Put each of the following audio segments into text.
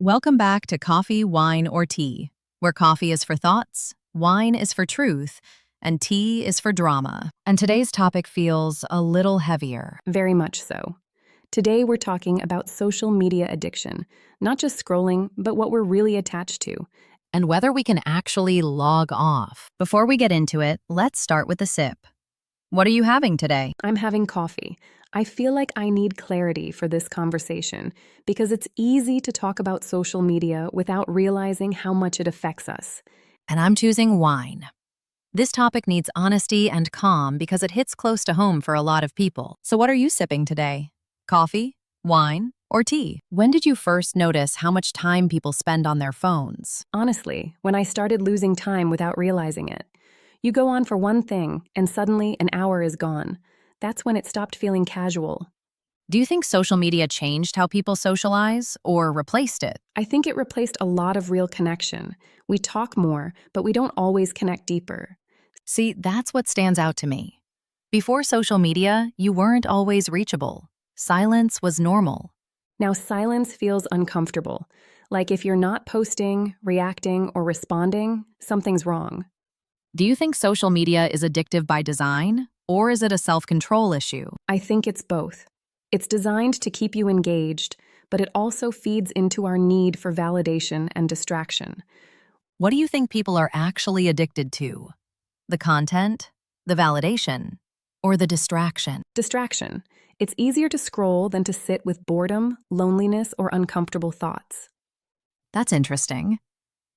Welcome back to Coffee, Wine, or Tea, where coffee is for thoughts, wine is for truth, and tea is for drama. And today's topic feels a little heavier. Very much so. Today we're talking about social media addiction, not just scrolling, but what we're really attached to. And whether we can actually log off. Before we get into it, let's start with a sip. What are you having today? I'm having coffee. I feel like I need clarity for this conversation because it's easy to talk about social media without realizing how much it affects us. And I'm choosing wine. This topic needs honesty and calm because it hits close to home for a lot of people. So what are you sipping today? Coffee, wine, or tea? When did you first notice how much time people spend on their phones? Honestly, when I started losing time without realizing it, you go on for one thing and suddenly an hour is gone. That's when it stopped feeling casual. Do you think social media changed how people socialize or replaced it? I think it replaced a lot of real connection. We talk more, but we don't always connect deeper. See, that's what stands out to me. Before social media, you weren't always reachable. Silence was normal. Now, silence feels uncomfortable. Like if you're not posting, reacting, or responding, something's wrong. Do you think social media is addictive by design, or is it a self-control issue? I think it's both. It's designed to keep you engaged, but it also feeds into our need for validation and distraction. What do you think people are actually addicted to? The content, the validation, or the distraction? Distraction. It's easier to scroll than to sit with boredom, loneliness, or uncomfortable thoughts. That's interesting.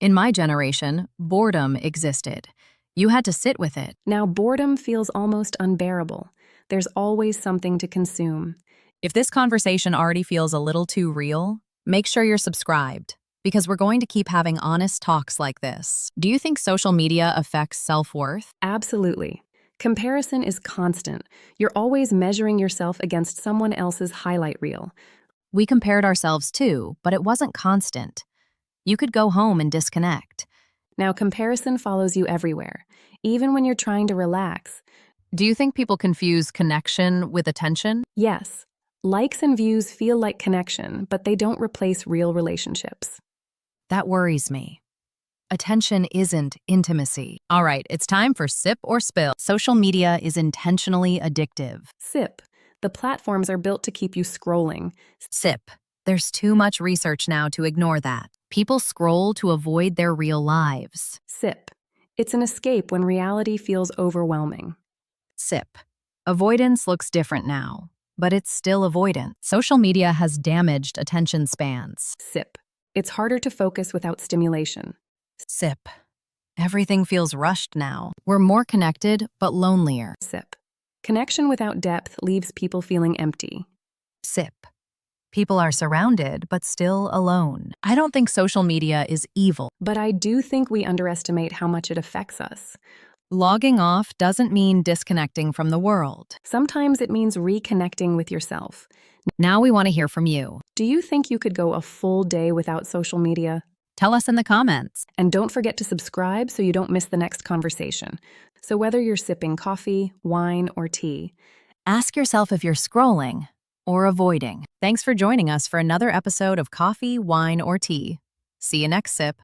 In my generation, boredom existed. You had to sit with it. Now, boredom feels almost unbearable. There's always something to consume. If this conversation already feels a little too real, make sure you're subscribed, because we're going to keep having honest talks like this. Do you think social media affects self-worth? Absolutely. Comparison is constant. You're always measuring yourself against someone else's highlight reel. We compared ourselves too, but it wasn't constant. You could go home and disconnect. Now, comparison follows you everywhere, even when you're trying to relax. Do you think people confuse connection with attention? Yes, likes and views feel like connection, but they don't replace real relationships. That worries me. Attention isn't intimacy. All right, it's time for Sip or Spill. Social media is intentionally addictive. Sip. The platforms are built to keep you scrolling. Sip. There's too much research now to ignore that. People scroll to avoid their real lives. Sip. It's an escape when reality feels overwhelming. Sip. Avoidance looks different now, but it's still avoidance. Social media has damaged attention spans. Sip. It's harder to focus without stimulation. Sip. Everything feels rushed now. We're more connected, but lonelier. Sip. Connection without depth leaves people feeling empty. Sip. People are surrounded, but still alone. I don't think social media is evil. But I do think we underestimate how much it affects us. Logging off doesn't mean disconnecting from the world. Sometimes it means reconnecting with yourself. Now we want to hear from you. Do you think you could go a full day without social media? Tell us in the comments. And don't forget to subscribe so you don't miss the next conversation. So whether you're sipping coffee, wine, or tea, Ask yourself if you're scrolling or avoiding. Thanks for joining us for another episode of Coffee, Wine, or Tea. See you next sip.